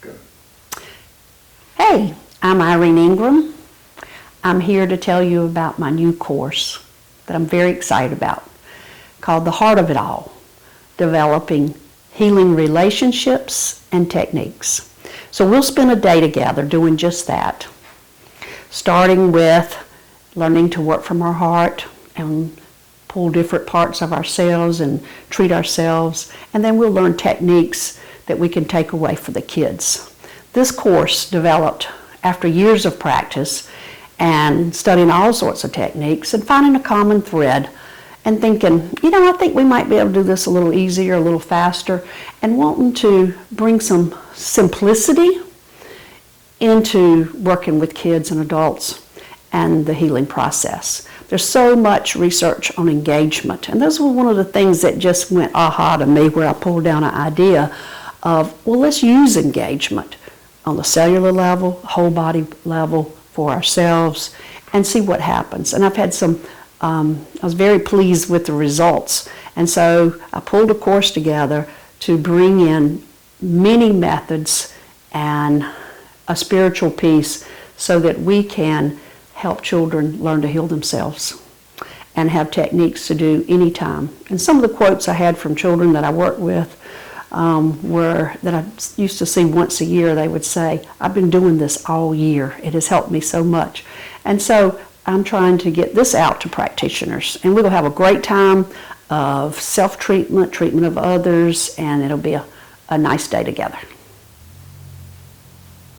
Good. Hey, I'm Irene Ingram. I'm here to tell you about my new course that I'm very excited about, called The Heart of It All, Developing Healing Relationships and Techniques. So we'll spend a day together doing just that, starting with learning to work from our heart and pull different parts of ourselves and treat ourselves, and then we'll learn techniques that we can take away for the kids. This course developed after years of practice and studying all sorts of techniques and finding a common thread and thinking, I think we might be able to do this a little easier, a little faster, and wanting to bring some simplicity into working with kids and adults and the healing process. There's so much research on engagement, and this was one of the things that just went aha to me, where I pulled down an idea of, well, let's use engagement on the cellular level, whole body level for ourselves, and see what happens. And I've had I was very pleased with the results. And so I pulled a course together to bring in many methods and a spiritual piece so that we can help children learn to heal themselves and have techniques to do anytime. And some of the quotes I had from children that I work with were that I used to see once a year. They would say, I've been doing this all year. It has helped me so much. And so I'm trying to get this out to practitioners. And we'll have a great time of self-treatment, treatment of others, and it'll be a nice day together.